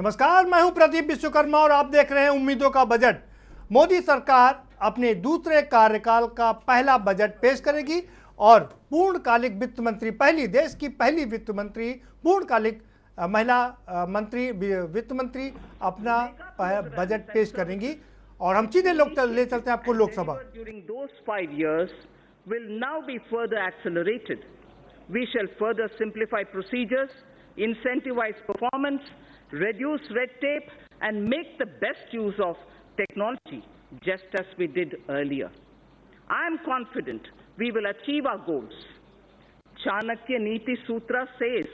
नमस्कार, मैं हूं प्रदीप विश्वकर्मा और आप देख रहे हैं उम्मीदों का बजट। मोदी सरकार अपने दूसरे कार्यकाल का पहला बजट पेश करेगी और पूर्णकालिक वित्त मंत्री, देश की पहली वित्त मंत्री, पूर्णकालिक महिला मंत्री, वित्त मंत्री अपना बजट पेश करेंगी। और हम सीधे ले चलते हैं आपको Lok Sabha. During those 5 years will now be further accelerated. We shall further simplify procedures, incentivize performance, reduce red tape, and make the best use of technology, just as we did earlier. I am confident we will achieve our goals. Chanakya Niti Sutra says,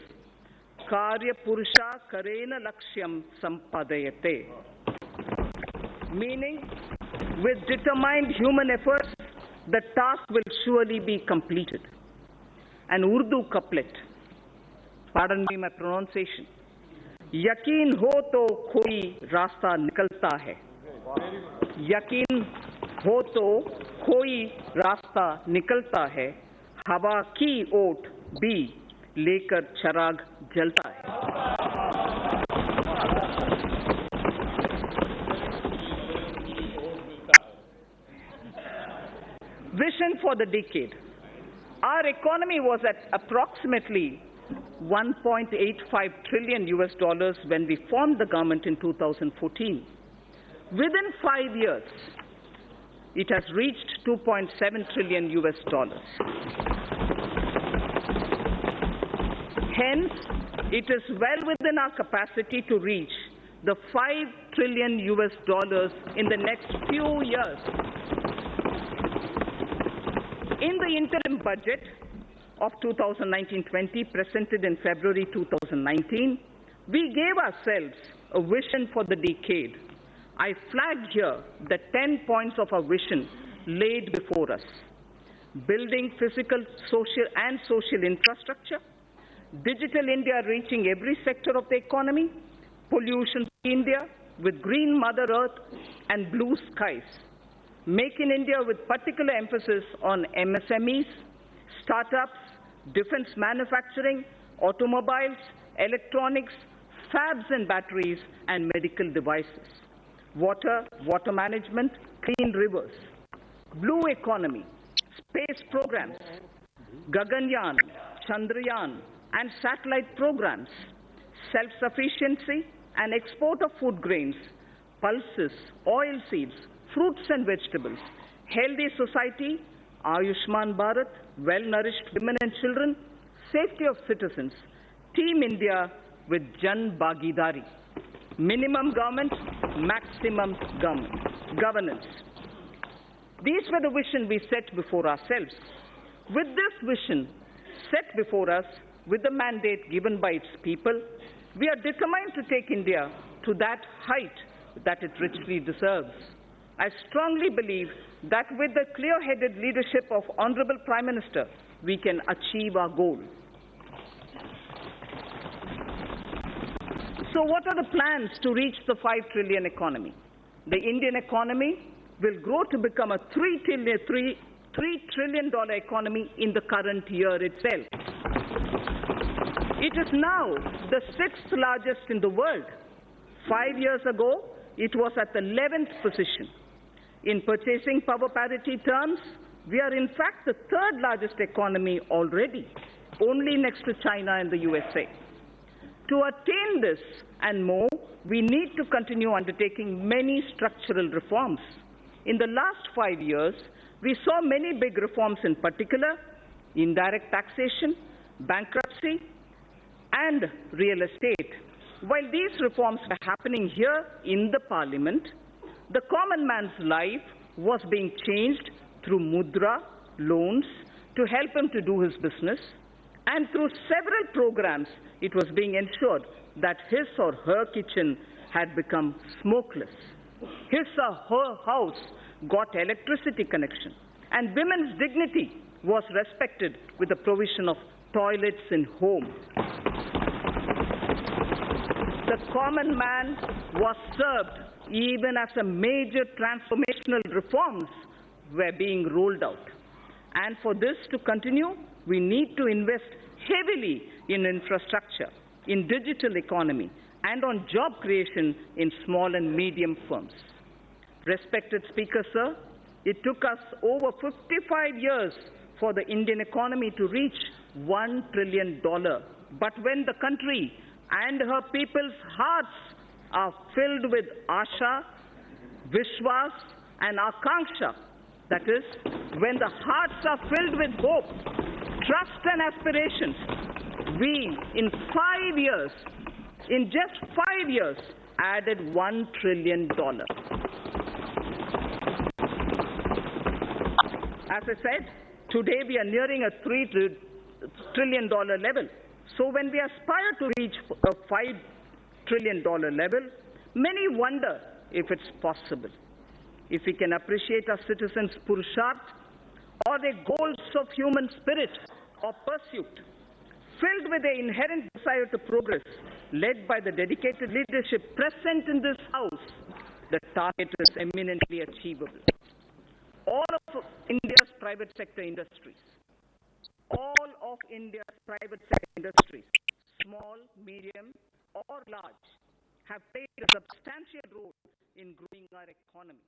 Karya Purusha Karena Lakshyam Sampadayate. Meaning, with determined human efforts, the task will surely be completed. An Urdu couplet, pardon me my pronunciation, यकीन हो तो कोई रास्ता निकलता है, यकीन हो तो कोई रास्ता निकलता है, हवा की ओट भी लेकर चराग जलता है। Vision for the decade. Our economy was at approximately $1.85 trillion when we formed the government in 2014. Within 5 years, it has reached $2.7 trillion. Hence, it is well within our capacity to reach the $5 trillion in the next few years. In the interim budget of 2019-20 presented in February 2019, we gave ourselves a vision for the decade. I flagged here the 10 points of our vision laid before us. Building physical, social infrastructure, digital India reaching every sector of the economy, pollution-free India with green Mother Earth and blue skies. Make in India with particular emphasis on MSMEs, startups, defense manufacturing, automobiles, electronics, fabs and batteries, and medical devices. Water management, clean rivers, blue economy, space programs, Gaganyaan, Chandrayaan, and satellite programs, self-sufficiency and export of food grains, pulses, oil seeds, fruits and vegetables, healthy society, Ayushman Bharat, well-nourished women and children, safety of citizens, Team India with Jan Bhagidari, minimum government, maximum governance. These were the vision we set before ourselves. With this vision set before us, with the mandate given by its people, we are determined to take India to that height that it richly deserves. I strongly believe that with the clear-headed leadership of Honorable Prime Minister, we can achieve our goal. So what are the plans to reach the 5 trillion economy? The Indian economy will grow to become a $3 trillion economy in the current year itself. It is now the 6th largest in the world. 5 years ago, it was at the 11th position. In purchasing power parity terms, we are in fact the 3rd largest economy already, only next to China and the USA. To attain this and more, we need to continue undertaking many structural reforms. In the last 5 years, we saw many big reforms, in particular, indirect taxation, bankruptcy, and real estate. While these reforms were happening here in the Parliament, the common man's life was being changed through mudra, loans, to help him to do his business, and through several programs, it was being ensured that his or her kitchen had become smokeless. His or her house got electricity connection, and women's dignity was respected with the provision of toilets in home. The common man was served even as a major transformational reforms were being rolled out. And for this to continue, we need to invest heavily in infrastructure, in digital economy, and on job creation in small and medium firms. Respected Speaker, sir, it took us over 55 years for the Indian economy to reach $1 trillion. But when the country and her people's hearts are filled with Asha, Vishwas, and Akanksha, that is, when the hearts are filled with hope, trust and aspirations, we, in just 5 years, added $1 trillion. As I said, today we are nearing a $3 trillion level. So when we aspire to reach a $5 trillion level, many wonder if it's possible. If we can appreciate our citizens' purusharth or their goals of human spirit or pursuit, filled with the inherent desire to progress, led by the dedicated leadership present in this House, the target is eminently achievable. All of India's private sector industries, small, medium, or large, have played a substantial role in growing our economy.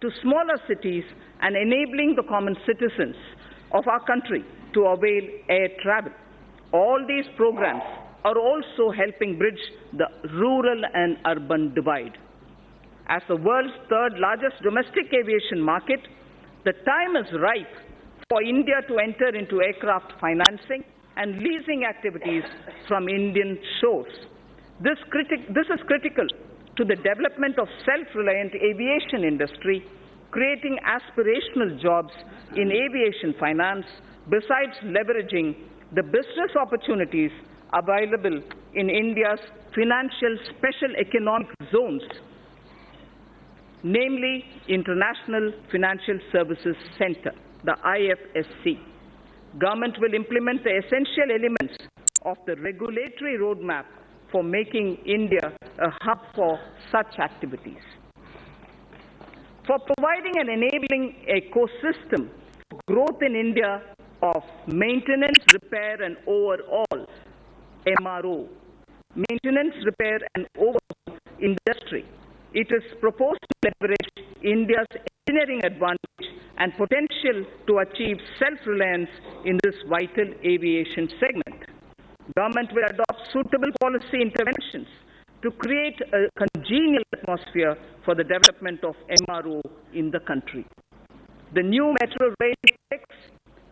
To smaller cities and enabling the common citizens of our country to avail air travel. All these programs are also helping bridge the rural and urban divide. As the world's third largest domestic aviation market, the time is ripe for India to enter into aircraft financing and leasing activities from Indian shores. This is critical to the development of self-reliant aviation industry, creating aspirational jobs in aviation finance, besides leveraging the business opportunities available in India's financial special economic zones, namely International Financial Services Center, the IFSC. Government will implement the essential elements of the regulatory roadmap for making India a hub for such activities. For providing an enabling ecosystem for growth in India of maintenance, repair and overall MRO, maintenance, repair and overall industry. It is proposed to leverage India's engineering advantage and potential to achieve self-reliance in this vital aviation segment. Government will adopt suitable policy interventions to create a congenial atmosphere for the development of MRO in the country. The new metro rail projects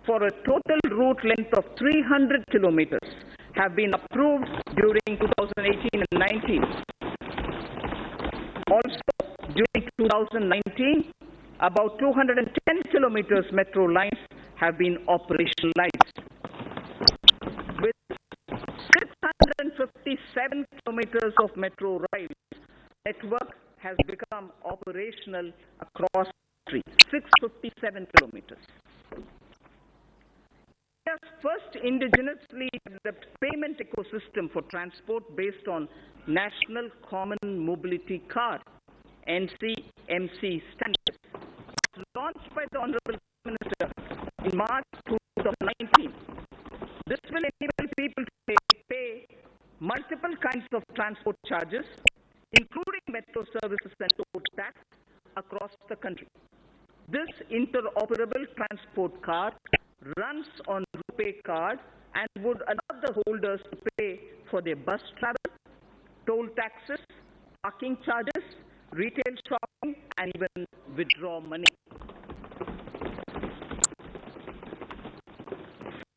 for a total route length of 300 kilometers have been approved during 2018 and 19. Also, during 2019, about 210 kilometers metro lines have been operationalized. With 657 kilometers of metro rail network has become operational across the country. 657 kilometers. India's first indigenously developed payment ecosystem for transport based on National Common Mobility Card, NCMC standards, was launched by the Honorable Minister in March 2019. This will enable people to pay multiple kinds of transport charges, including metro services and toll tax, across the country. This interoperable transport card runs on RuPay card and would allow the holders to pay for their bus travel, toll taxes, parking charges, retail shopping, and even withdraw money.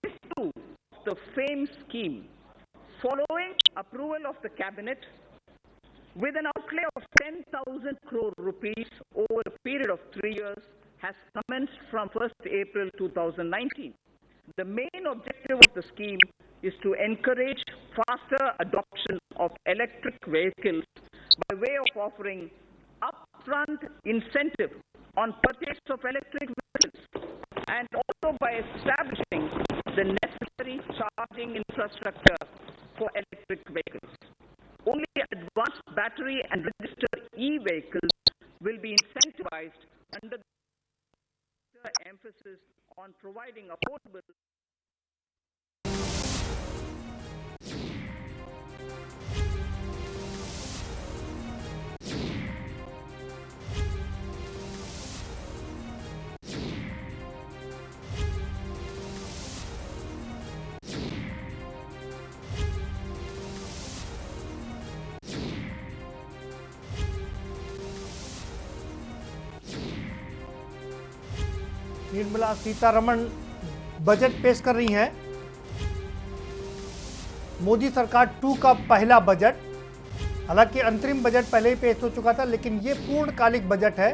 Phase 2 of the FAME scheme, following approval of the Cabinet, with an outlay of 10,000 crore rupees over a period of 3 years, has commenced from 1st April 2019. The main objective of the scheme is to encourage faster adoption of electric vehicles by way of offering upfront incentive on purchase of electric vehicles and also by establishing the necessary charging infrastructure for electric vehicles. Only advanced battery and registered e-vehicles will be incentivized under the emphasis on providing affordable Nirmala Sitharaman budget पेश कर रही हैं। मोदी सरकार 2 का पहला budget, हालांकि अंतरिम budget पहले ही पेश हो चुका था, लेकिन ये पूर्णकालिक बजट है।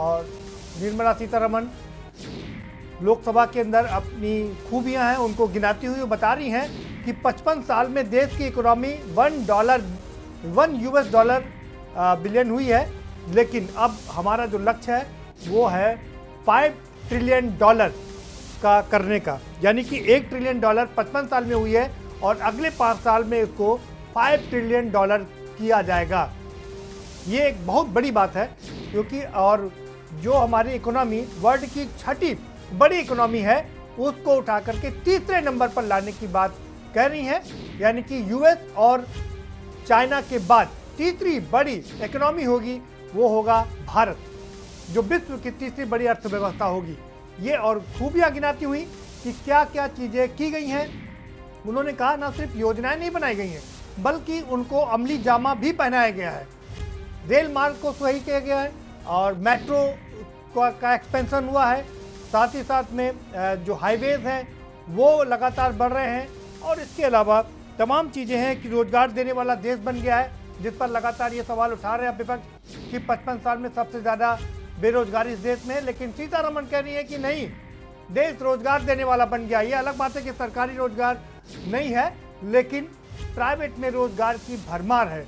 और निर्मला सीतारमण लोकसभा के अंदर अपनी खूबियां हैं उनको गिनाती हुई बता रही हैं कि 55 साल में देश की इकोनॉमी $1 बिलियन हुई है, लेकिन अब हमारा जो लक्ष्य है वो है $5 ट्रिलियन का करने का, यानी कि $1 ट्रिलियन 55 साल में हुई है और अगले 5 साल में इसको $5 ट्रिलियन किया जाएगा। ये एक बहुत बड़ी बात है, क्योंकि और जो हमारी इकोनॉमी वर्ल्ड की 6ठी बड़ी इकोनॉमी है उसको उठा करके 3रे नंबर पर लाने की बात कह रही हैं, यानी कि यूएस और चाइना के बाद 3री बड़ी इकोनॉमी होगी वो होगा भारत, जो विश्व की 3री बड़ी अर्थव्यवस्था होगी। ये और खूबियां गिनाती हुई कि क्या क्या चीज़ें की गई हैं। उन्होंने कहा ना सिर्फ योजनाएं नहीं बनाई गई हैं, बल्कि उनको अमली जामा भी पहनाया गया है। रेल मार्ग को सही किया गया है और मेट्रो का एक्सपेंशन हुआ है, साथ ही साथ में जो हाईवेज हैं वो लगातार बढ़ रहे हैं। और इसके अलावा तमाम चीज़ें हैं कि रोजगार देने वाला देश बन गया है, जिस पर लगातार ये सवाल उठा रहे हैं विपक्ष कि 55 साल में सबसे ज़्यादा बेरोजगारी इस देश में है। लेकिन सीतारमण कह रही है कि नहीं, देश रोजगार देने वाला बन गया। ये अलग बात है कि सरकारी रोजगार नहीं है, लेकिन प्राइवेट में रोजगार की भरमार है।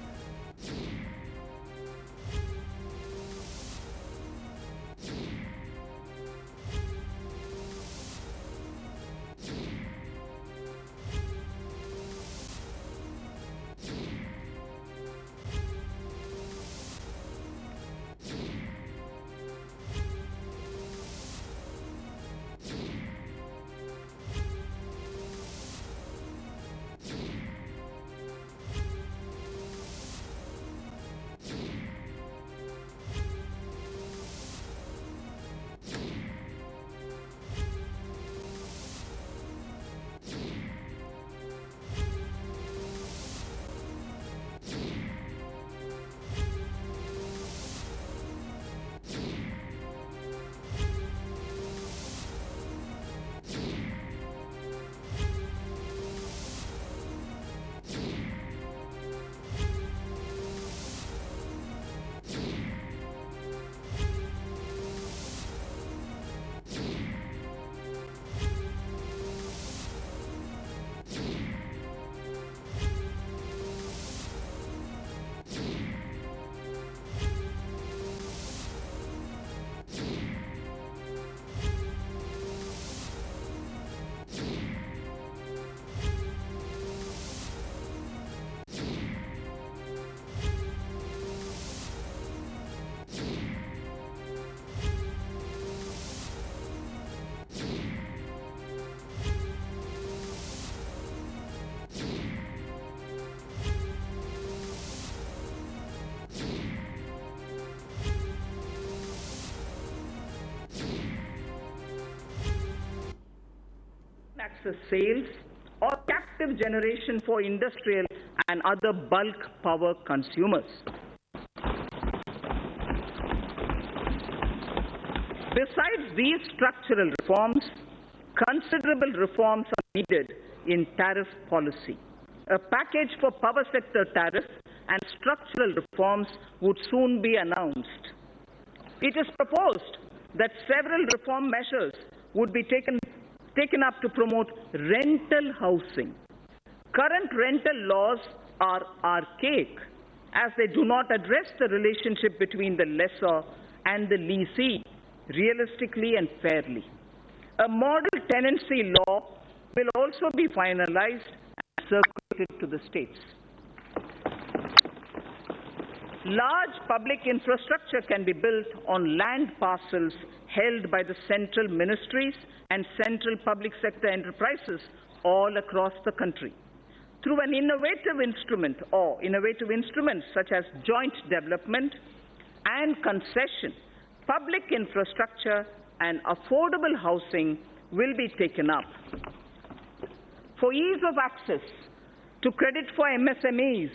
access sales or captive generation for industrial and other bulk power consumers. Besides these structural reforms, considerable reforms are needed in tariff policy. A package for power sector tariff and structural reforms would soon be announced. It is proposed that several reform measures would be taken up to promote rental housing. Current rental laws are archaic as they do not address the relationship between the lessor and the leasee realistically and fairly. A model tenancy law will also be finalized and circulated to the states. Large public infrastructure can be built on land parcels held by the central ministries and central public sector enterprises all across the country. Through an innovative instrument or innovative instruments such as joint development and concession, public infrastructure and affordable housing will be taken up. For ease of access to credit for MSMEs,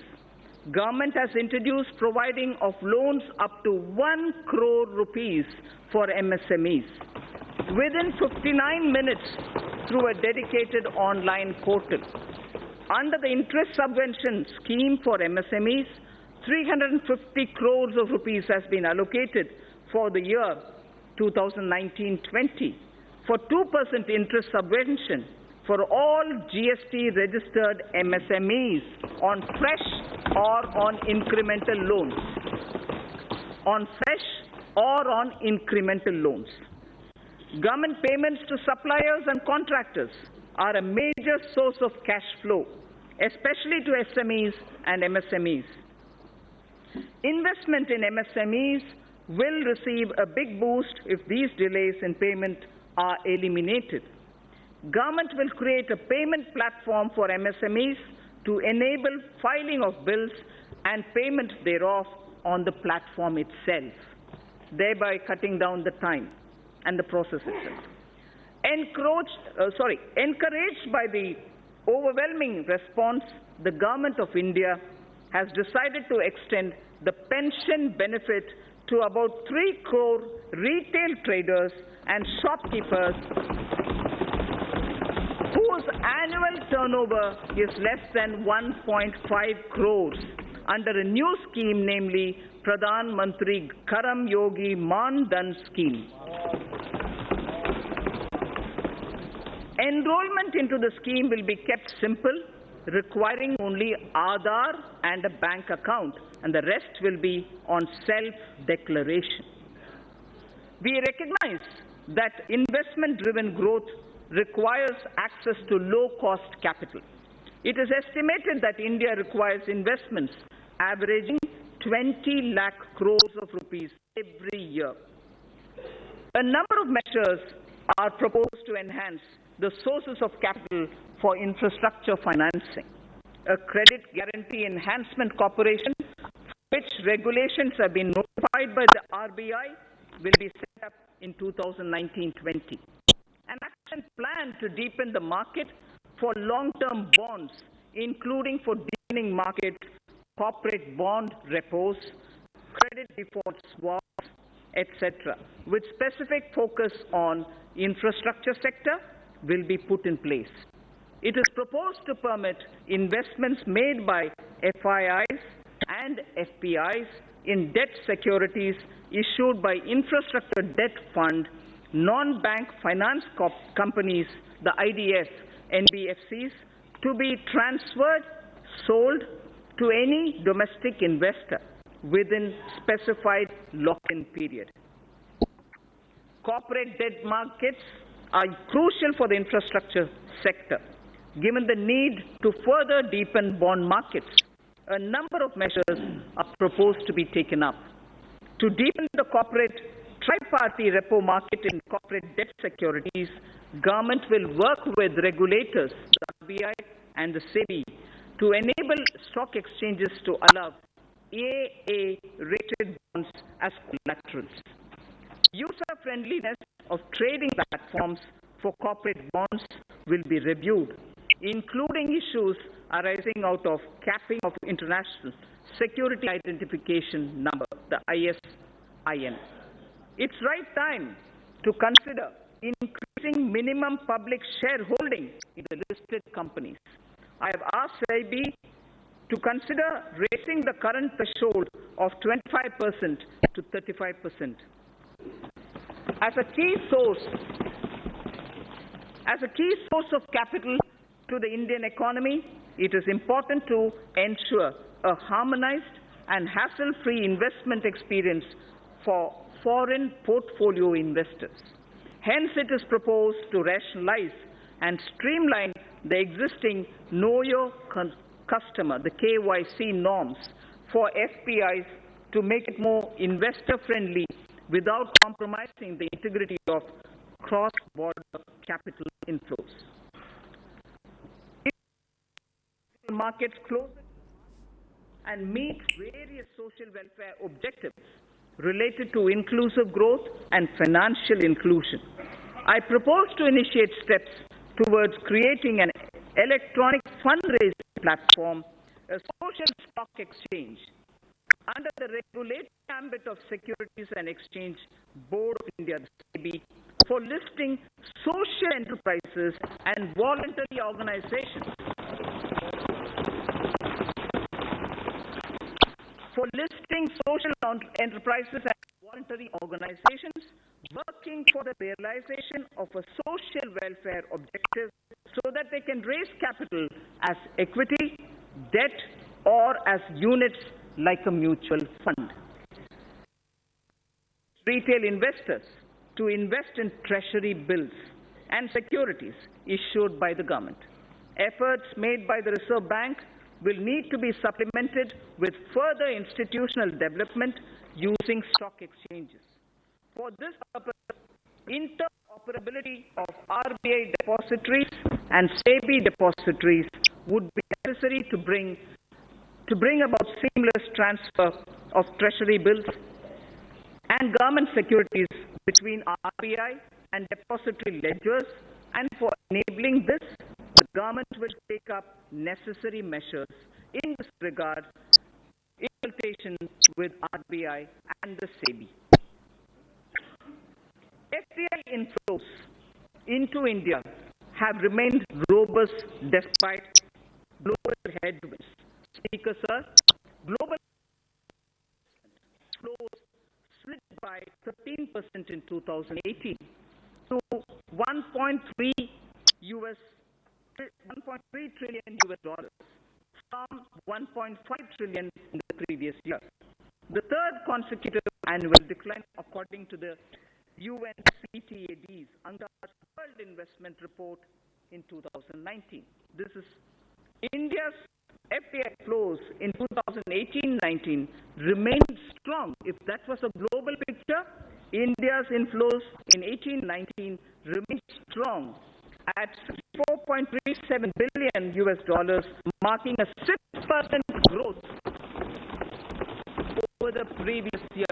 Government has introduced providing of loans up to 1 crore rupees for MSMEs within 59 minutes through a dedicated online portal. Under the interest subvention scheme for MSMEs, 350 crores of rupees has been allocated for the year 2019-20 for 2% interest subvention for all GST-registered MSMEs on fresh or on incremental loans. On fresh or on incremental loans. Government payments to suppliers and contractors are a major source of cash flow, especially to SMEs and MSMEs. Investment in MSMEs will receive a big boost if these delays in payment are eliminated. Government will create a payment platform for MSMEs to enable filing of bills and payment thereof on the platform itself, thereby cutting down the time and the process itself. Encouraged by the overwhelming response, the Government of India has decided to extend the pension benefit to about 3 crore retail traders and shopkeepers whose annual turnover is less than 1.5 crores under a new scheme, namely Pradhan Mantri Karam Yogi Man Dhan scheme. Enrollment into the scheme will be kept simple, requiring only Aadhaar and a bank account, and the rest will be on self-declaration. We recognize that investment-driven growth requires access to low-cost capital. It is estimated that India requires investments averaging 20 lakh crores of rupees every year. A number of measures are proposed to enhance the sources of capital for infrastructure financing. A credit guarantee enhancement corporation, which regulations have been notified by the RBI, will be set up in 2019-20. An action plan to deepen the market for long-term bonds, including for deepening market, corporate bond repos, credit default swaps, etc., with specific focus on infrastructure sector, will be put in place. It is proposed to permit investments made by FIIs and FPIs in debt securities issued by Infrastructure Debt Fund, non-bank finance companies, the IDF, NBFCs, to be transferred, sold to any domestic investor within specified lock-in period. Corporate debt markets are crucial for the infrastructure sector, given the need to further deepen bond markets. A number of measures are proposed to be taken up. To deepen the corporate tri-party repo market in corporate debt securities, government will work with regulators, the RBI and the SITI, to enable stock exchanges to allow AA-rated bonds as collaterals. User-friendliness of trading platforms for corporate bonds will be reviewed, including issues arising out of capping of International Security Identification Number, the ISIN. It's right time to consider increasing minimum public shareholding in the listed companies. I have asked SEBI to consider raising the current threshold of 25% to 35%. As a key source of capital to the Indian economy, it is important to ensure a harmonized and hassle-free investment experience for foreign portfolio investors. Hence, it is proposed to rationalize and streamline the existing Know Your Customer, the KYC norms for FPIs to make it more investor-friendly without compromising the integrity of cross-border capital inflows. Markets close and meet various social welfare objectives related to inclusive growth and financial inclusion. I propose to initiate steps towards creating an electronic fundraising platform, a social stock exchange, under the regulatory ambit of Securities and Exchange Board of India, SEBI, for listing social enterprises and voluntary organizations. For listing social enterprises and voluntary organizations working for the realization of a social welfare objective so that they can raise capital as equity, debt, or as units like a mutual fund. Retail investors to invest in treasury bills and securities issued by the government. Efforts made by the Reserve Bank will need to be supplemented with further institutional development using stock exchanges. For this purpose, interoperability of RBI depositories and SEBI depositories would be necessary to bring about seamless transfer of treasury bills and government securities between RBI and depository ledgers, and for enabling this, the government will take up necessary measures in this regard in consultation with RBI and the SEBI. FDI inflows into India have remained robust despite global headwinds. Speaker, sir, global flows slid by 13% in 2018 to 1.3 trillion US dollars from 1.5 trillion in the previous year. The third consecutive annual decline, according to the UNCTAD's World Investment Report in 2019. This is India's FDI flows in 2018-19 remained strong. If that was a global picture, India's inflows in 18-19 remained strong at $4.37 billion US dollars, marking a 6% growth over the previous year.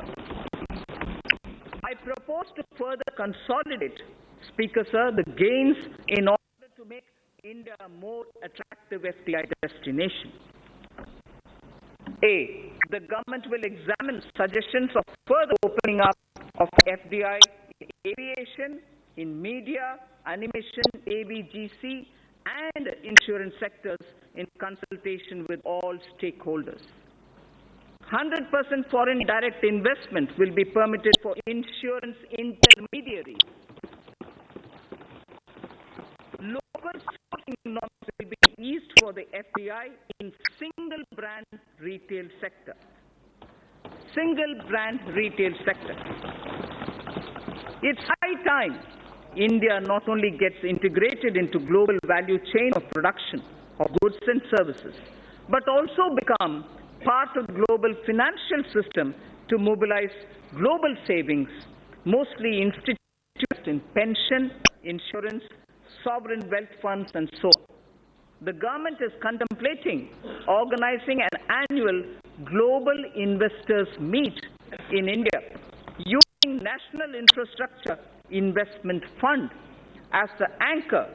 I propose to further consolidate, Speaker, sir, the gains in order to make India a more attractive FDI destination. A, the government will examine suggestions of further opening up of FDI in aviation, in media, animation, AVGC, and insurance sectors in consultation with all stakeholders. 100% foreign direct investment will be permitted for insurance intermediaries. Local sourcing norms will be eased for the FDI in single brand retail sector. Single brand retail sector. It's high time India not only gets integrated into global value chain of production of goods and services, but also become part of global financial system to mobilize global savings, mostly instituted in pension, insurance, sovereign wealth funds, and so on. The government is contemplating organizing an annual global investors meet in India using National Infrastructure Investment Fund as the anchor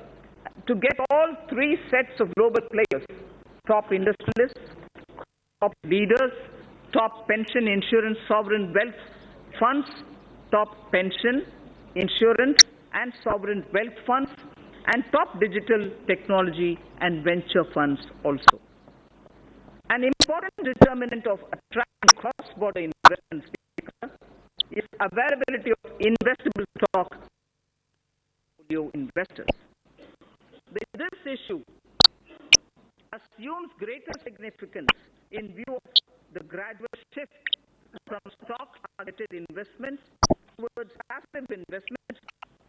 to get all three sets of global players, top industrialists, top leaders, top pension insurance sovereign wealth funds, top pension, insurance and sovereign wealth funds, and top digital technology and venture funds also. An important determinant of attracting cross-border investments is availability of investable stock portfolio investors. This issue assumes greater significance in view of the gradual shift from stock-targeted investments towards passive investments,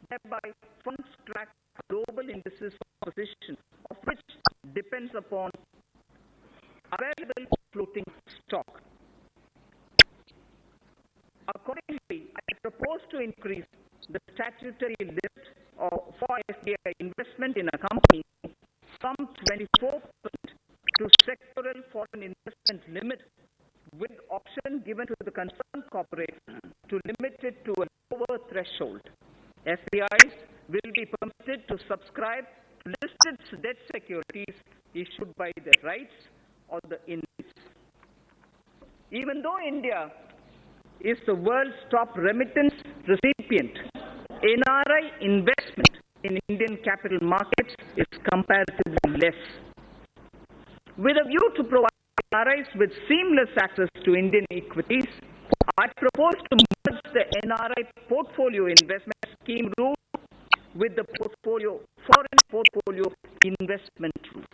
whereby funds track global indices of position, of which depends upon available floating stock. Accordingly, I propose to increase the statutory limit for FDI investment in a company from 24% to sectoral foreign investment limit, with option given to the concerned corporate to limit it to a lower threshold. FDIs will be permitted to subscribe to listed debt securities issued by the REITs or the InvITs. Even though India is the world's top remittance recipient, NRI investment in Indian capital markets is comparatively less. With a view to provide NRIs with seamless access to Indian equities, I propose to merge the NRI portfolio investment scheme rule with the foreign portfolio investment rule.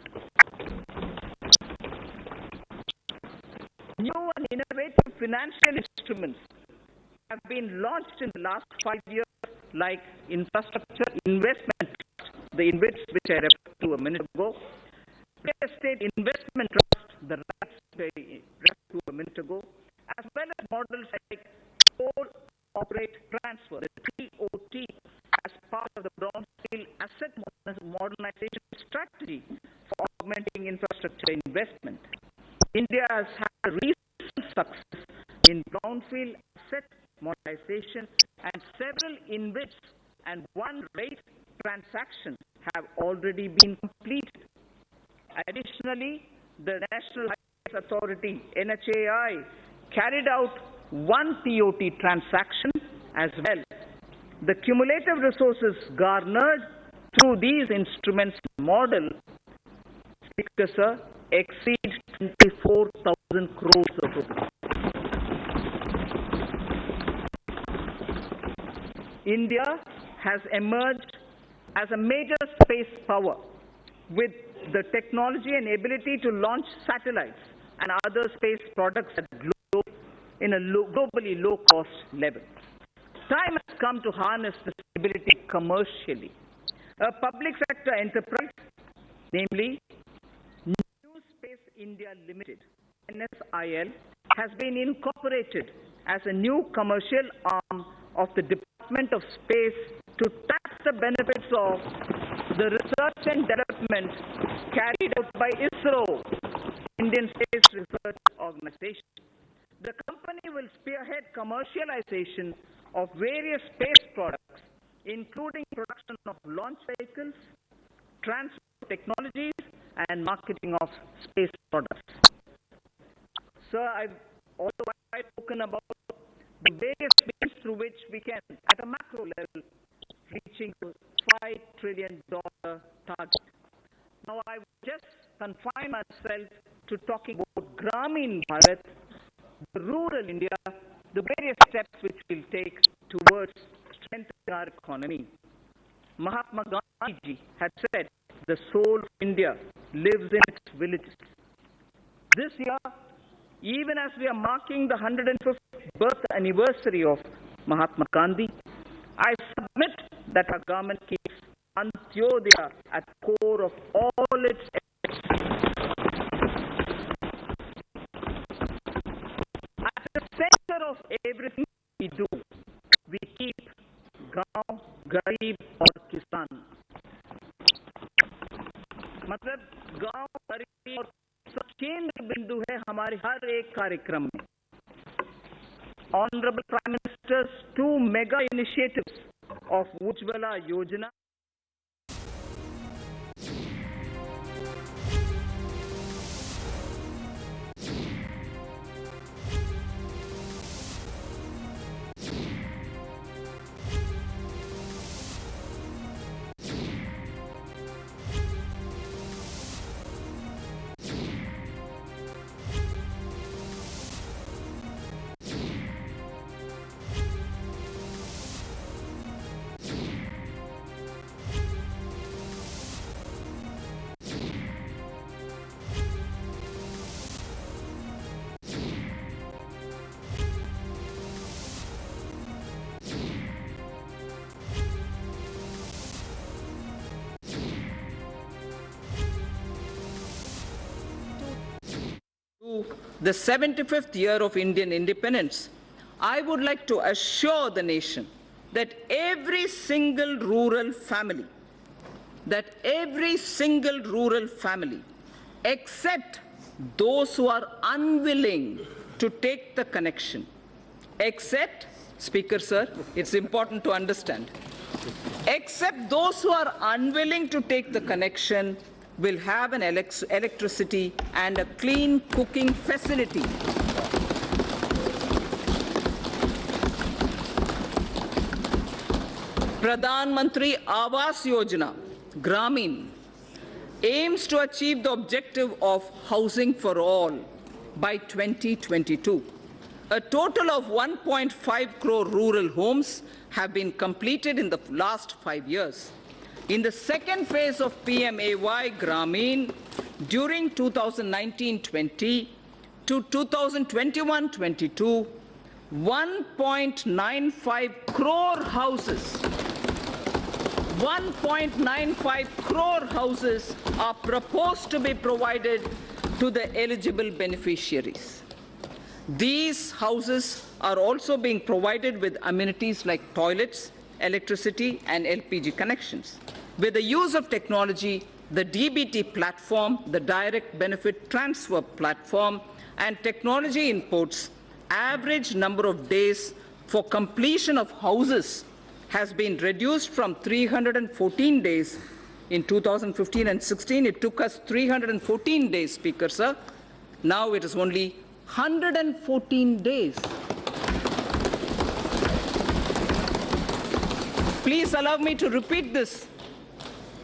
New and innovative financial instruments have been launched in the last 5 years, like infrastructure investment trust, the InvITs which I referred to a minute ago, real estate investment trust, the REITs which I referred to a minute ago, as well as models like core operate transfer, the TOT, as part of the brownfield asset modernization strategy for augmenting infrastructure investment. India has had a recent success in brownfield asset modernization, and several InvITs and one REIT transaction have already been completed. Additionally, the National Highways Authority, NHAI, carried out one TOT transaction as well. The cumulative resources garnered through these instruments model, Speaker Sir, exceed 24,000 crores of rupees. India has emerged as a major space power with the technology and ability to launch satellites and other space products at in a globally low-cost level. Time has come to harness this ability commercially. A public sector enterprise, namely New Space India Limited, NSIL, has been incorporated as a new commercial arm of the Department of Space to tap the benefits of the research and development carried out by ISRO, Indian Space Research Organization. The company will spearhead commercialization of various space products, including production of launch vehicles, transport technologies, and marketing of space products. Sir, I've also spoken about the various means through which we can, at a macro level, reaching the $5 trillion target. Now, I will just confine myself to talking about Gramin Bharat, the rural India, the various steps which we'll take towards strengthening our economy. Mahatma Gandhi had said, the soul of India lives in its villages. This year, even as we are marking the 105th birth anniversary of Mahatma Gandhi, I submit that our government keeps Antyodaya at the core of all its efforts. At the center of everything we do, we keep Gaon, Garib और Kisan. मतलब गांव, गरीब और केंद्र बिंदु है हमारे हर एक कार्यक्रम में. Honorable Prime Minister's 2 mega initiatives of Ujjwala Yojana the 75th year of Indian independence, I would like to assure the nation that every single rural family, except those who are unwilling to take the connection, except, Speaker Sir, it's important to understand, except those who are unwilling to take the connection will have an electricity and a clean cooking facility. Pradhan Mantri Awas Yojana, Gramin, aims to achieve the objective of housing for all by 2022. A total of 1.5 crore rural homes have been completed in the last 5 years. In the second phase of PMAY Gramin, during 2019-20 to 2021-22, 1.95 crore houses are proposed to be provided to the eligible beneficiaries. These houses are also being provided with amenities like toilets, electricity, and LPG connections. With the use of technology, the DBT platform, the Direct Benefit Transfer platform, and technology inputs, average number of days for completion of houses has been reduced from 314 days in 2015 and 16. It took us 314 days, Speaker Sir. Now it is only 114 days. Please allow me to repeat this.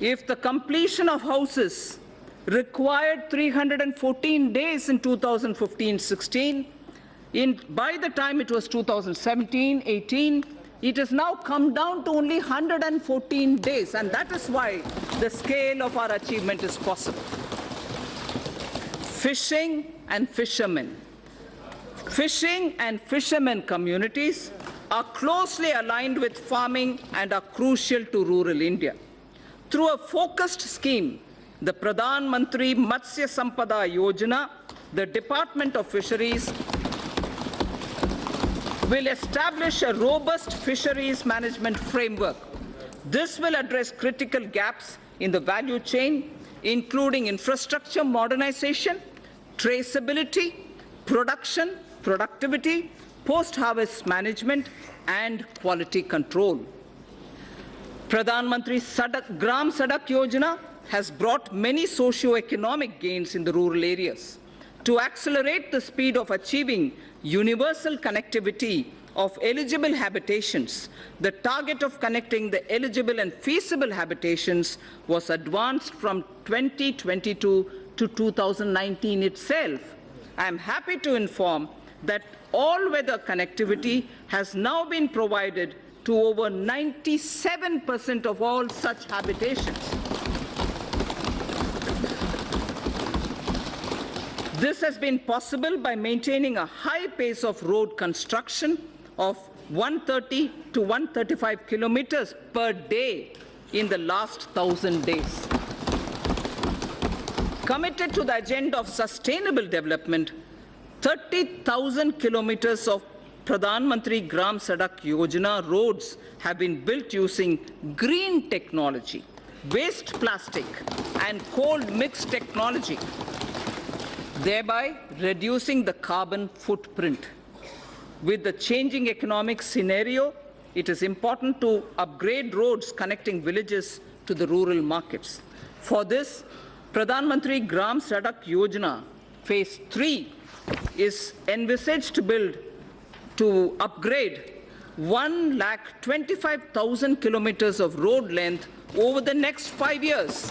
If the completion of houses required 314 days in 2015-16, by the time it was 2017-18, it has now come down to only 114 days, and that is why the scale of our achievement is possible. Fishing and fishermen communities are closely aligned with farming and are crucial to rural India. Through a focused scheme, the Pradhan Mantri Matsya Sampada Yojana, the Department of Fisheries will establish a robust fisheries management framework. This will address critical gaps in the value chain, including infrastructure modernization, traceability, production, productivity, post-harvest management, and quality control. Pradhan Mantri Gram Sadak Yojana has brought many socio-economic gains in the rural areas. To accelerate the speed of achieving universal connectivity of eligible habitations, the target of connecting the eligible and feasible habitations was advanced from 2022 to 2019 itself. I am happy to inform that all-weather connectivity has now been provided to over 97% of all such habitations. This has been possible by maintaining a high pace of road construction of 130 to 135 kilometers per day in the last 1,000 days. Committed to the agenda of sustainable development, 30,000 kilometers of Pradhan Mantri Gram Sadak Yojana roads have been built using green technology, waste plastic, and cold mix technology, thereby reducing the carbon footprint. With the changing economic scenario, it is important to upgrade roads connecting villages to the rural markets. For this, Pradhan Mantri Gram Sadak Yojana Phase 3 is envisaged to upgrade 1,25,000 kilometers of road length over the next 5 years,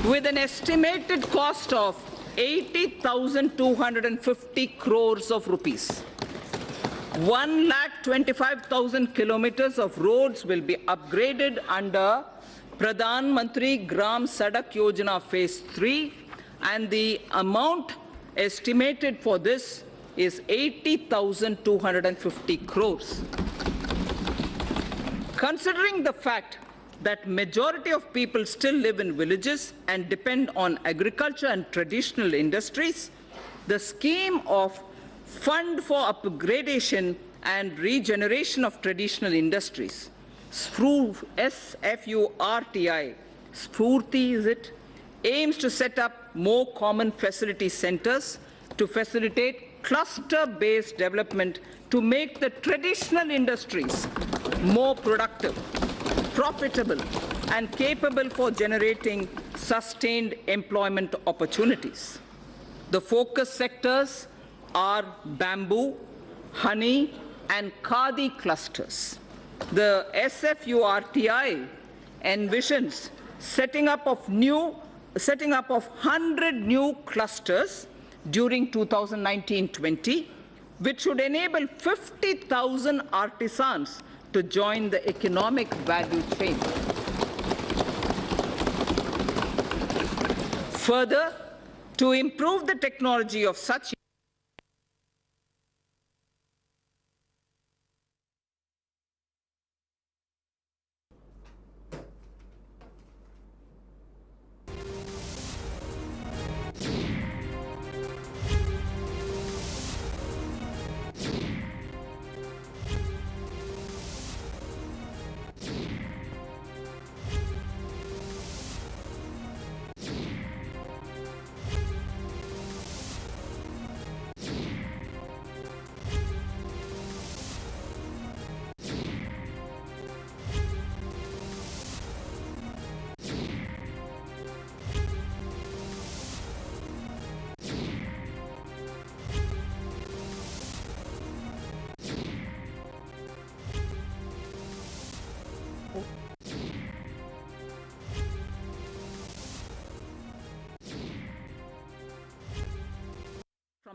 with an estimated cost of 80,250 crores of rupees. 1,25,000 kilometers of roads will be upgraded under Pradhan Mantri Gram Sadak Yojana Phase 3, and the amount estimated for this is 80,250 crores. Considering the fact that majority of people still live in villages and depend on agriculture and traditional industries, the scheme of Fund for Upgradation and Regeneration of Traditional Industries, SFURTI, Spurti is it, aims to set up more common facility centers to facilitate cluster-based development to make the traditional industries more productive, profitable, and capable for generating sustained employment opportunities. The focus sectors are bamboo, honey, and khadi clusters. The SFURTI envisions setting up of 100 new clusters during 2019-20, which should enable 50,000 artisans to join the economic value chain. Further, to improve the technology of such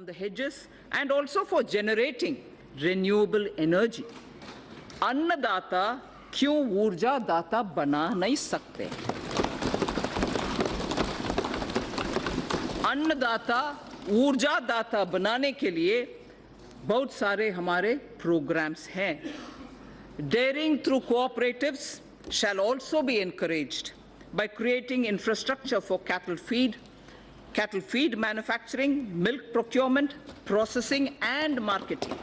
from the hedges and also for generating renewable energy. अन्नदाता क्यों ऊर्जा दाता बना नहीं सकते? अन्नदाता ऊर्जा दाता बनाने के लिए बहुत सारे हमारे प्रोग्राम्स हैं. Daring through cooperatives shall also be encouraged by creating infrastructure for cattle feed manufacturing, milk procurement, processing, and marketing.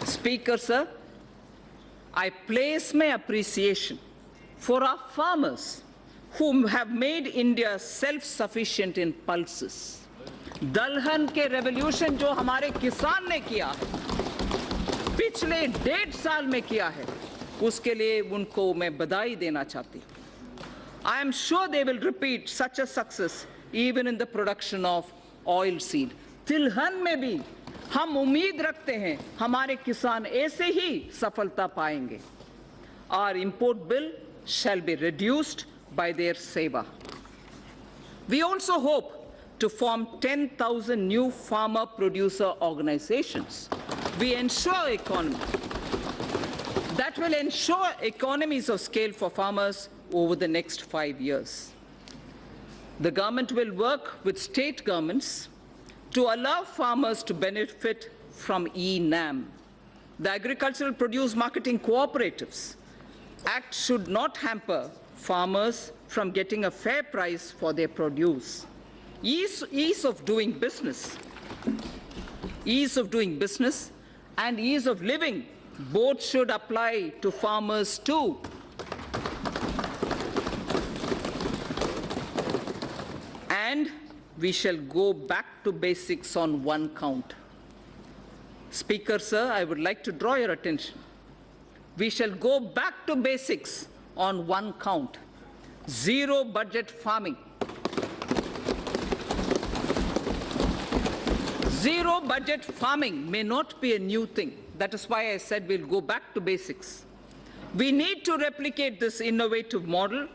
Speaker, sir, I place my appreciation for our farmers who have made India self-sufficient in pulses. दलहन के revolution जो हमारे किसान ने किया है, पिछले 1.5 साल में किया है, उसके लिए उनको मैं बधाई देना चाहती हूँ. I am sure they will repeat such a success even in the production of oil seed. तिलहन में भी हम उम्मीद रखते हैं हमारे किसान ऐसे ही सफलता पाएंगे. Our import bill shall be reduced by their seva. We also hope to form 10,000 new farmer producer organizations. We ensure economy. That will ensure economies of scale for farmers over the next 5 years. The government will work with state governments to allow farmers to benefit from e-NAM. The Agricultural Produce Marketing Cooperatives Act should not hamper farmers from getting a fair price for their produce. Ease of doing business and ease of living both should apply to farmers too. And we shall go back to basics on one count. Speaker, sir, I would like to draw your attention. We shall go back to basics on one count. Zero budget farming. Zero budget farming may not be a new thing. That is why I said we'll go back to basics. We need to replicate this innovative model.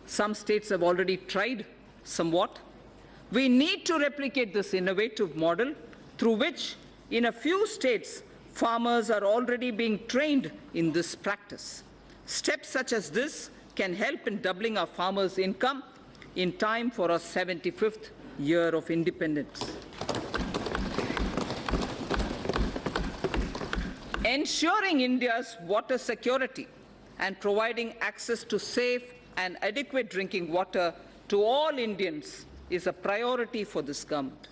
Some states have already tried somewhat. We need to replicate this innovative model through which, in a few states, farmers are already being trained in this practice. Steps such as this can help in doubling our farmers' income in time for our 75th year of independence. Ensuring India's water security and providing access to safe and adequate drinking water to all Indians is a priority for this government.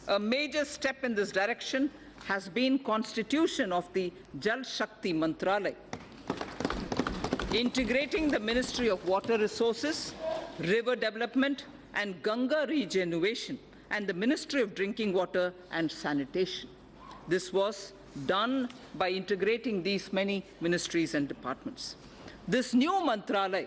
A major step in this direction has been constitution of the Jal Shakti Mantralaya, integrating the Ministry of Water Resources, River Development and Ganga Regeneration and the Ministry of Drinking Water and Sanitation. This was done by integrating these many ministries and departments. This new Mantralaya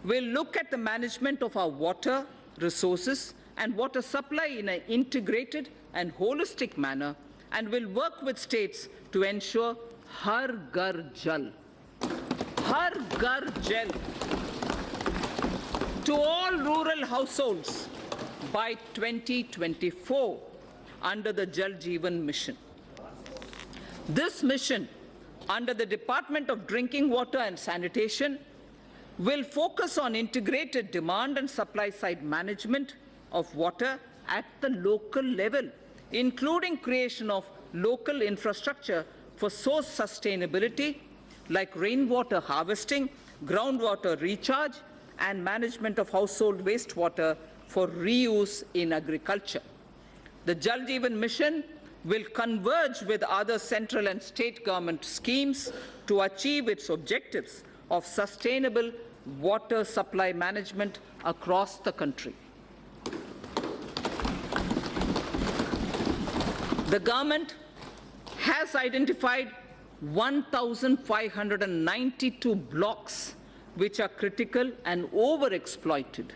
will look at the management of our water resources and water supply in an integrated and holistic manner and will work with states to ensure Har Ghar Jal, Har Ghar Jal, to all rural households by 2024 under the Jal Jeevan Mission. This mission, under the Department of Drinking Water and Sanitation, will focus on integrated demand and supply side management of water at the local level, including creation of local infrastructure for source sustainability like rainwater harvesting, groundwater recharge, and management of household wastewater for reuse in agriculture. The Jal Jeevan Mission will converge with other central and state government schemes to achieve its objectives of sustainable water supply management across the country. The government has identified 1,592 blocks which are critical and overexploited,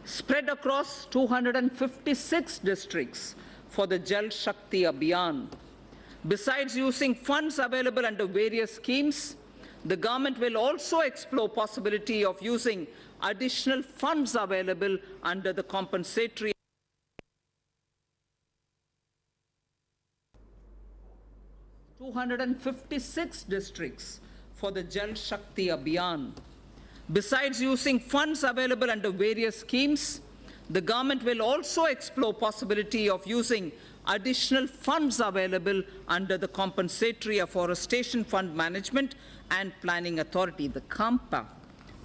spread across 256 districts for the Jal Shakti Abhiyan. Besides using funds available under various schemes, the government will also explore possibility of using additional funds available under the compensatory 256 districts for the Jal Shakti Abhiyan. Besides using funds available under various schemes, the government will also explore possibility of using additional funds available under the Compensatory Afforestation Fund Management and Planning Authority, the CAMPA,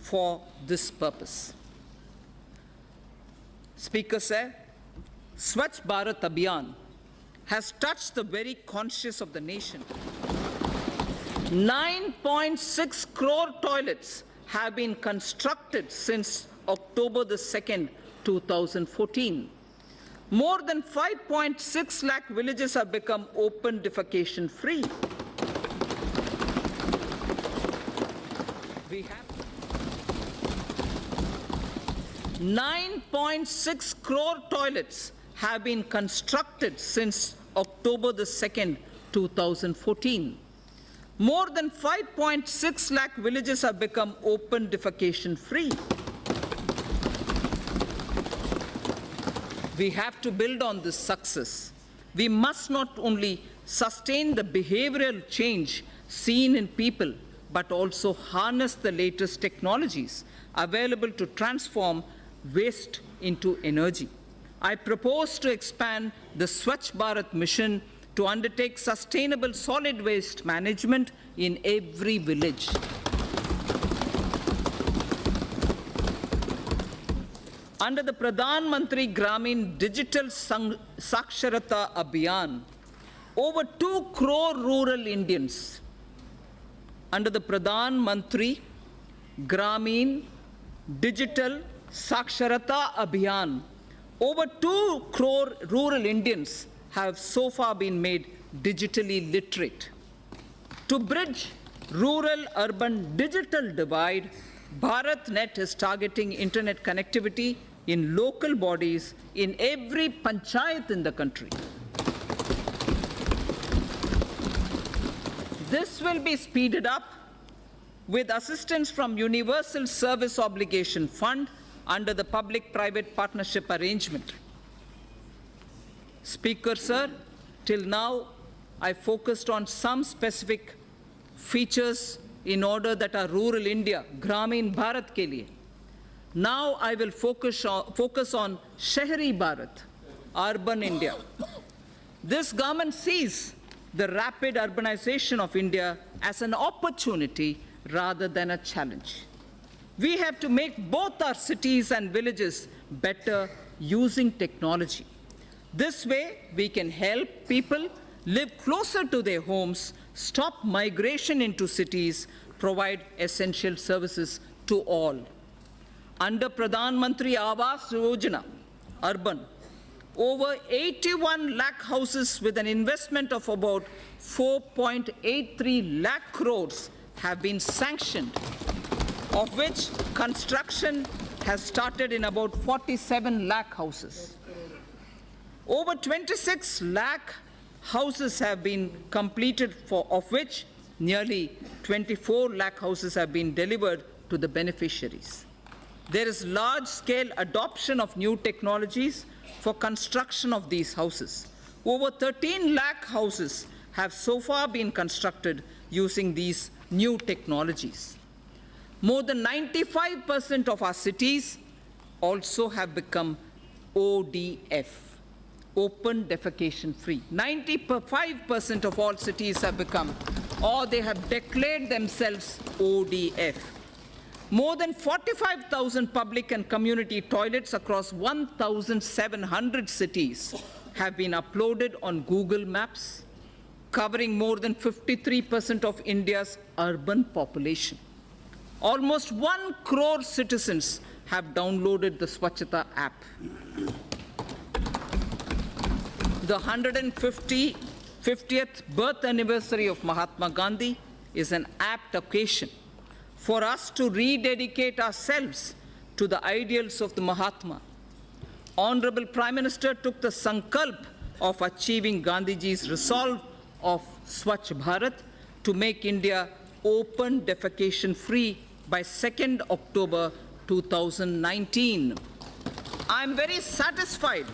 for this purpose. Speaker said, Swachh Bharat Abhiyan has touched the very conscience of the nation. 9.6 crore toilets have been constructed since October the 2nd, 2014. More than 5.6 lakh villages have become open defecation free. We have 9.6 crore toilets have been constructed since October the 2nd, 2014. More than 5.6 lakh villages have become open defecation free. We have to build on this success. We must not only sustain the behavioral change seen in people, but also harness the latest technologies available to transform waste into energy. I propose to expand the Swachh Bharat mission to undertake sustainable solid waste management in every village. Under the Pradhan Mantri Gramin Digital Saksharata Abhiyan, over 2 crore rural Indians, under the Pradhan Mantri Gramin Digital Saksharata Abhiyan, over 2 crore rural Indians have so far been made digitally literate. To bridge rural-urban digital divide, BharatNet is targeting internet connectivity in local bodies in every panchayat in the country. This will be speeded up with assistance from Universal Service Obligation Fund under the public-private partnership arrangement. Speaker, sir, till now I focused on some specific features in order that our rural India, Gramin Bharat ke liye. Now I will focus on Shehri Bharat, urban India. This government sees the rapid urbanization of India as an opportunity rather than a challenge. We have to make both our cities and villages better using technology. This way, we can help people live closer to their homes, stop migration into cities, provide essential services to all. Under Pradhan Mantri Awas Yojana, urban, over 81 lakh houses with an investment of about 4.83 lakh crores have been sanctioned, of which construction has started in about 47 lakh houses. Over 26 lakh houses have been completed, of which nearly 24 lakh houses have been delivered to the beneficiaries. There is large-scale adoption of new technologies for construction of these houses. Over 13 lakh houses have so far been constructed using these new technologies. More than 95% of our cities also have become ODF, open defecation free. 95% of all cities have become, or they have declared themselves ODF. More than 45,000 public and community toilets across 1,700 cities have been uploaded on Google Maps, covering more than 53% of India's urban population. Almost 1 crore citizens have downloaded the Swachhata app. The 150th birth anniversary of Mahatma Gandhi is an apt occasion for us to rededicate ourselves to the ideals of the Mahatma. Honorable Prime Minister took the sankalp of achieving Gandhiji's resolve of Swachh Bharat to make India open defecation free by 2nd October 2019. I'm very satisfied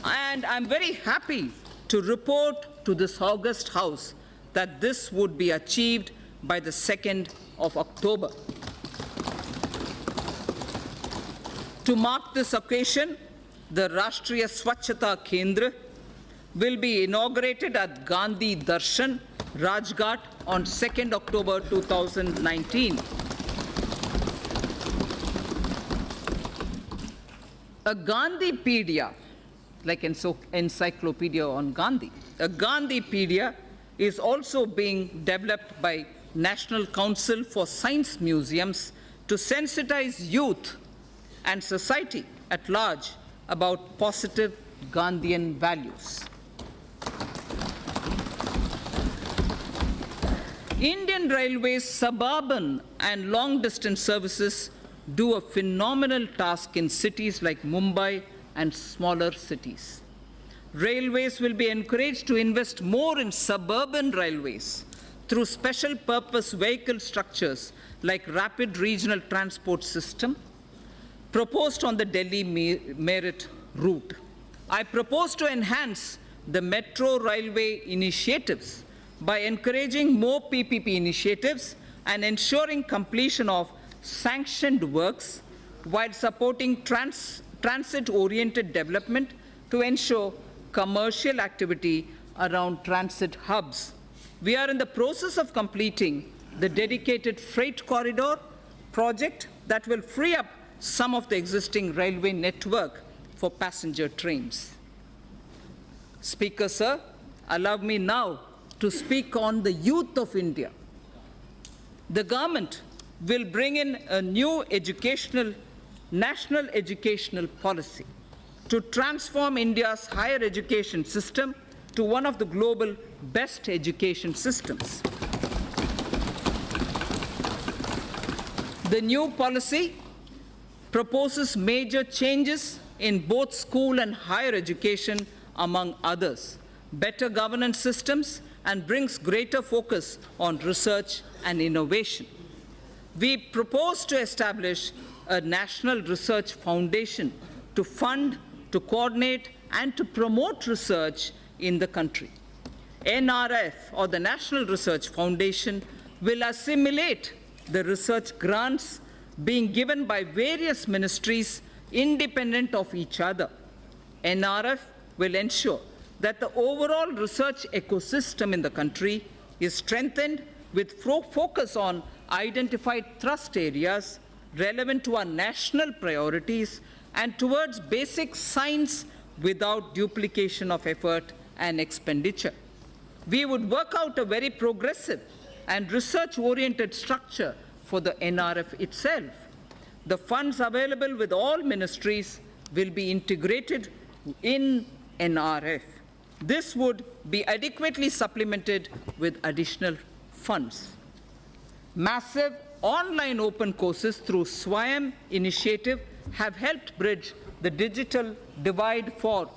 and I'm very happy to report to this august House that this would be achieved by the 2nd of October. To mark this occasion, the Rashtriya Swachhata Kendra will be inaugurated at Gandhi Darshan, Rajghat on 2nd October 2019. A Gandhipedia, like an encyclopedia on Gandhi, a Gandhipedia is also being developed by National Council for Science Museums to sensitize youth and society at large about positive Gandhian values. Indian Railways suburban and long-distance services do a phenomenal task in cities like Mumbai and smaller cities. Railways will be encouraged to invest more in suburban railways through special purpose vehicle structures like rapid regional transport system proposed on the Delhi-Meerut route. I propose to enhance the metro railway initiatives by encouraging more PPP initiatives and ensuring completion of sanctioned works while supporting transit-oriented development to ensure commercial activity around transit hubs. We are in the process of completing the dedicated freight corridor project that will free up some of the existing railway network for passenger trains. Speaker, sir, allow me now to speak on the youth of India. The government will bring in a new national educational policy to transform India's higher education system to one of the global best education systems. The new policy proposes major changes in both school and higher education, among others, better governance systems, and brings greater focus on research and innovation. We propose to establish a national research foundation to fund, to coordinate, and to promote research in the country. NRF, or the National Research Foundation, will assimilate the research grants being given by various ministries independent of each other. NRF will ensure that the overall research ecosystem in the country is strengthened with focus on identified thrust areas relevant to our national priorities and towards basic science without duplication of effort and expenditure. We would work out a very progressive and research-oriented structure for the NRF itself. The funds available with all ministries will be integrated in NRF. This would be adequately supplemented with additional funds. Massive online open courses through Swayam initiative have helped bridge the digital divide for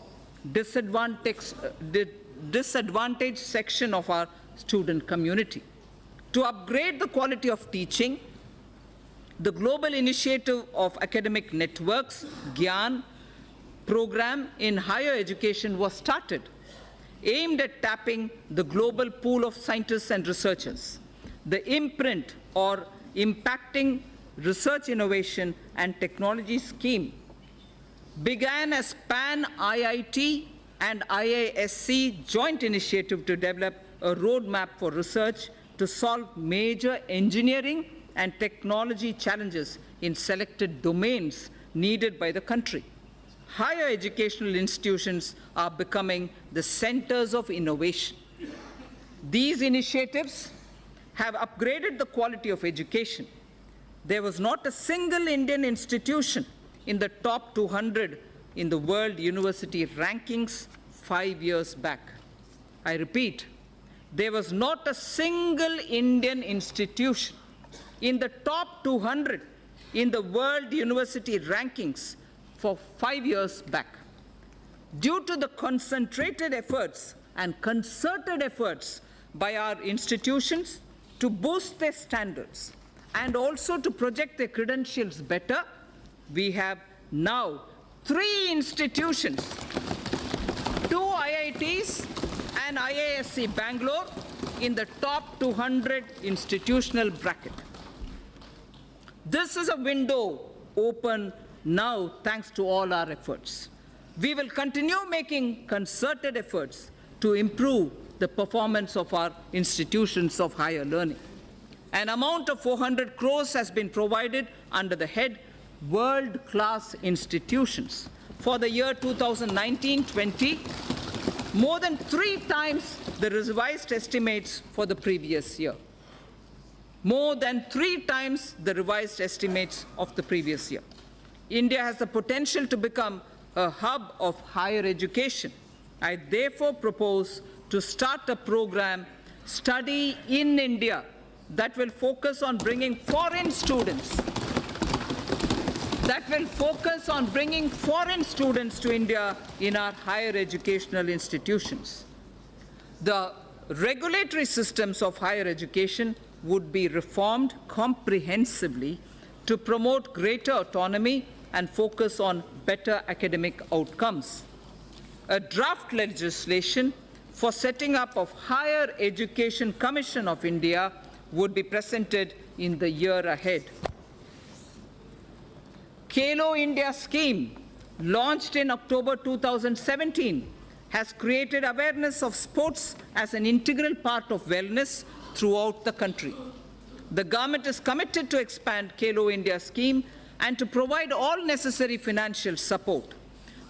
disadvantaged section of our student community. To upgrade the quality of teaching, the global initiative of academic networks, GYAN, program in higher education was started, aimed at tapping the global pool of scientists and researchers. The imprint or impacting research innovation and technology scheme began as Pan-IIT and IISc joint initiative to develop a roadmap for research to solve major engineering and technology challenges in selected domains needed by the country. Higher educational institutions are becoming the centers of innovation. These initiatives have upgraded the quality of education. There was not a single Indian institution in the top 200 in the world university rankings 5 years back. I repeat, there was not a single Indian institution in the top 200 in the world university rankings for 5 years back. Due to the concentrated efforts and concerted efforts by our institutions to boost their standards and also to project their credentials better, we have now 3 institutions, 2 IITs and IISc Bangalore in the top 200 institutional bracket. This is a window open now thanks to all our efforts. We will continue making concerted efforts to improve the performance of our institutions of higher learning. An amount of 400 crores has been provided under the head world-class institutions for the year 2019-20, more than 3 times the revised estimates for the previous year. More than 3 times the revised estimates of the previous year. India has the potential to become a hub of higher education. I therefore propose to start a program, Study in India, that will focus on bringing foreign students to India in our higher educational institutions. The regulatory systems of higher education would be reformed comprehensively to promote greater autonomy and focus on better academic outcomes. A draft legislation for setting up of Higher Education Commission of India would be presented in the year ahead. KEWS-INDIA scheme, launched in October 2017, has created awareness of sports as an integral part of wellness throughout the country. The government is committed to expand KEWS-INDIA scheme and to provide all necessary financial support.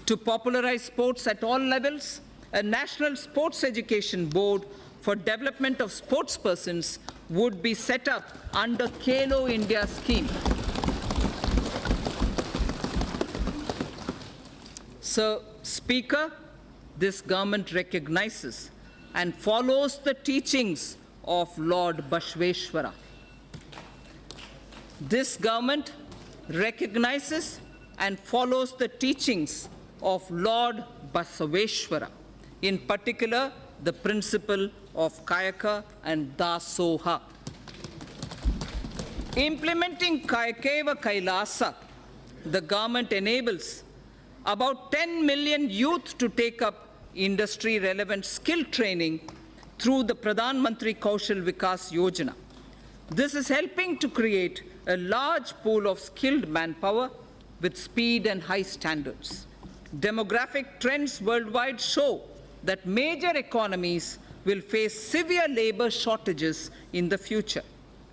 To popularize sports at all levels, a National Sports Education Board for development of sportspersons would be set up under KEWS-INDIA scheme. So, Speaker, this government recognizes and follows the teachings of Lord Bashveshwara. This government recognizes and follows the teachings of Lord Basaveshwara, in particular the principle of Kayaka and Dasoha. Implementing Kayakeva Kailasa, the government enables about 10 million youth to take up industry-relevant skill training through the Pradhan Mantri Kaushal Vikas Yojana. This is helping to create a large pool of skilled manpower with speed and high standards. Demographic trends worldwide show that major economies will face severe labor shortages in the future.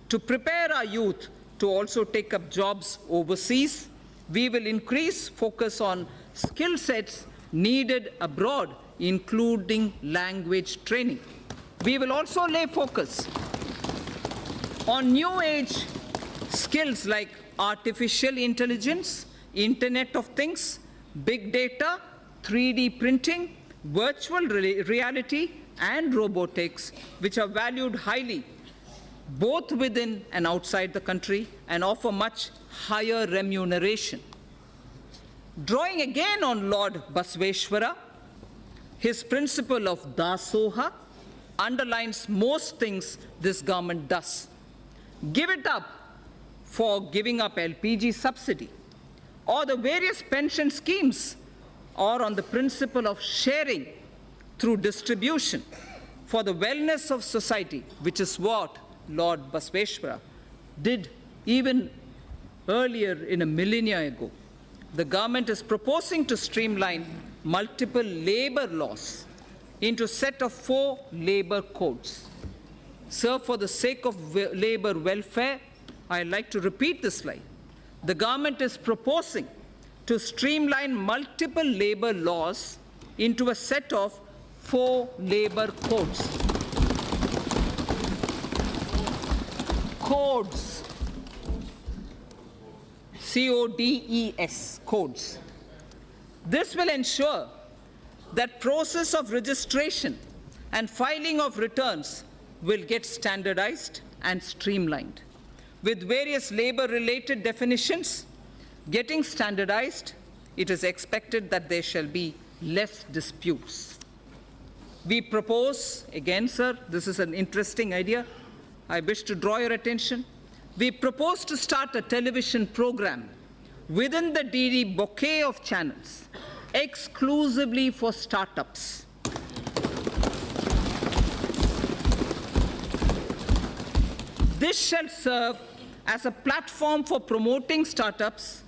To prepare our youth to also take up jobs overseas, We will increase focus on skill sets needed abroad, including language training. We will also lay focus on new age skills like artificial intelligence, Internet of Things, big data, 3D printing, virtual reality, and robotics, which are valued highly both within and outside the country and offer much higher remuneration. Drawing again on Lord Basveshwara, his principle of Dasoha underlines most things this government does. Give it up for giving up LPG subsidy, or the various pension schemes, or on the principle of sharing through distribution for the wellness of society, which is what Lord Basveshwara did even earlier in a millennia ago. The government is proposing to streamline multiple labor laws into a set of 4 labor codes. Sir, for the sake of labor welfare, I'd like to repeat this slide. The government is proposing to streamline multiple labor laws into a set of 4 labor codes. Codes. C-O-D-E-S, codes. This will ensure that process of registration and filing of returns will get standardized and streamlined. With various labor-related definitions getting standardized, it is expected that there shall be less disputes. We propose, again, sir, this is an interesting idea. I wish to draw your attention. We propose to start a television program within the DD bouquet of channels exclusively for startups. This shall serve as a platform for promoting startups,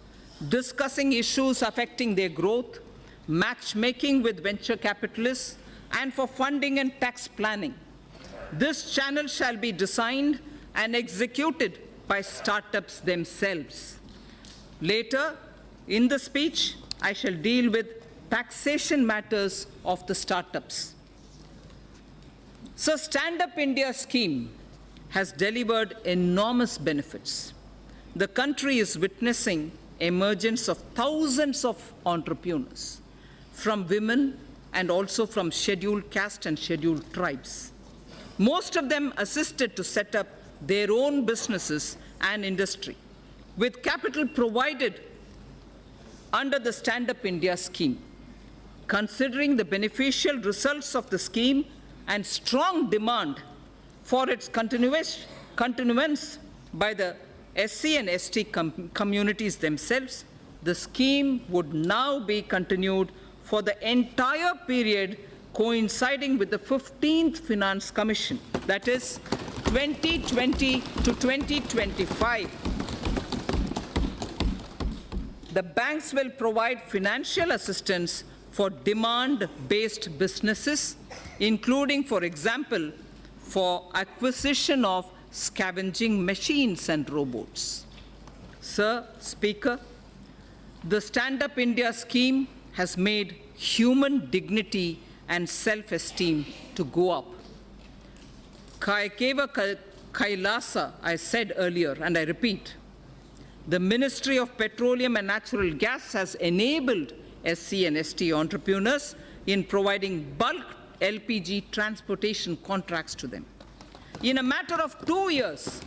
discussing issues affecting their growth, matchmaking with venture capitalists, and for funding and tax planning. This channel shall be designed and executed by startups themselves. Later in the speech, I shall deal with taxation matters of the startups. So, Stand Up India scheme has delivered enormous benefits. The country is witnessing emergence of thousands of entrepreneurs, from women and also from scheduled caste and scheduled tribes. Most of them assisted to set up their own businesses and industry, with capital provided under the Stand Up India scheme. Considering the beneficial results of the scheme and strong demand for its continuance by the SC and ST communities themselves, the scheme would now be continued for the entire period coinciding with the 15th Finance Commission, that is 2020 to 2025. The banks will provide financial assistance for demand-based businesses, including, for example, for acquisition of scavenging machines and robots. Sir, Speaker, the Stand Up India scheme has made human dignity and self-esteem to go up. Kaikeva Kailasa, I said earlier, and I repeat, the Ministry of Petroleum and Natural Gas has enabled SC and ST entrepreneurs in providing bulk LPG transportation contracts to them. In a matter of 2 years,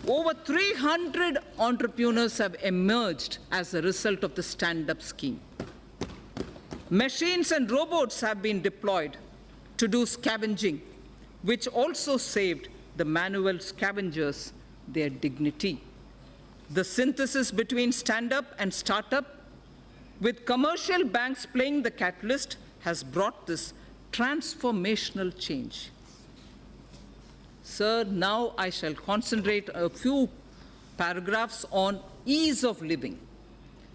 over 300 entrepreneurs have emerged as a result of the stand-up scheme. Machines and robots have been deployed to do scavenging, which also saved the manual scavengers their dignity. The synthesis between stand-up and start-up, with commercial banks playing the catalyst, has brought this transformational change. Sir, now I shall concentrate a few paragraphs on ease of living.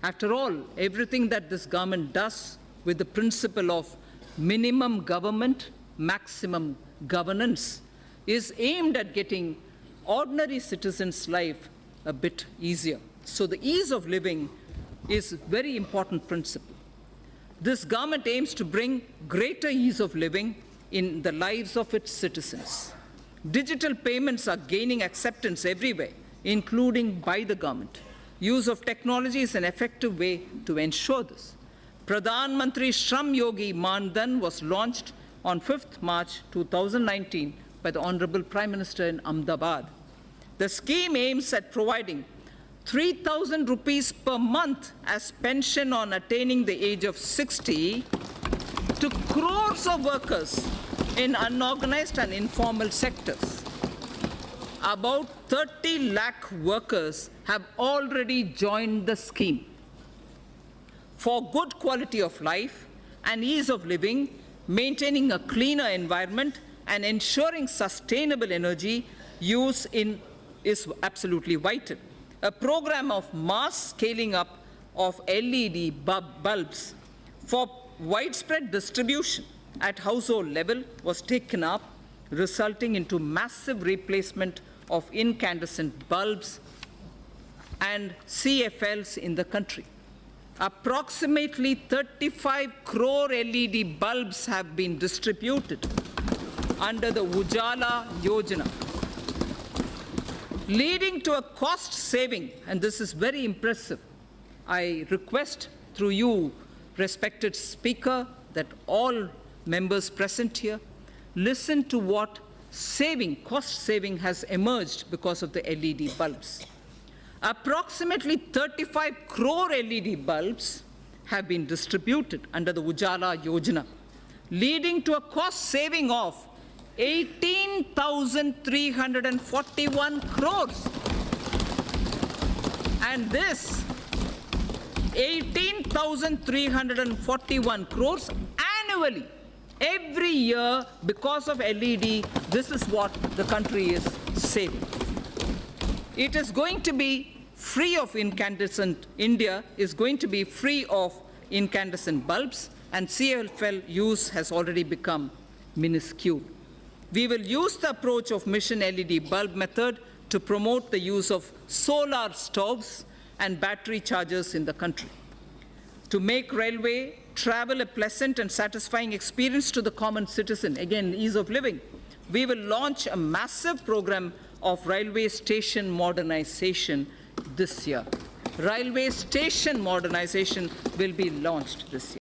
After all, everything that this government does with the principle of minimum government, maximum governance is aimed at getting ordinary citizens' life a bit easier. So the ease of living is a very important principle. This government aims to bring greater ease of living in the lives of its citizens. Digital payments are gaining acceptance everywhere, including by the government. Use of technology is an effective way to ensure this. Pradhan Mantri Shram Yogi Maan-Dhan was launched on 5th March 2019 by the Honorable Prime Minister in Ahmedabad. The scheme aims at providing 3,000 rupees per month as pension on attaining the age of 60 to crores of workers in unorganized and informal sectors. About 30 lakh workers have already joined the scheme. For good quality of life and ease of living, maintaining a cleaner environment and ensuring sustainable energy use is absolutely vital. A program of mass scaling up of LED bulbs for widespread distribution at household level was taken up, resulting into massive replacement of incandescent bulbs and CFLs in the country. Approximately 35 crore LED bulbs have been distributed under the Ujala Yojana, leading to a cost saving, and this is very impressive. I request through you, respected Speaker, that all members present here listen to what cost saving has emerged because of the LED bulbs. Approximately 35 crore LED bulbs have been distributed under the Ujala Yojana, leading to a cost saving of 18,341 crores. And this 18,341 crores annually, every year, because of LED, this is what the country is saving. It is going to be free of incandescent, India is going to be free of incandescent bulbs, and CFL use has already become minuscule. We will use the approach of mission LED bulb method to promote the use of solar stoves and battery chargers in the country. To make railway travel a pleasant and satisfying experience to the common citizen, again, ease of living, we will launch a massive program of railway station modernization this year. Railway station modernization will be launched this year.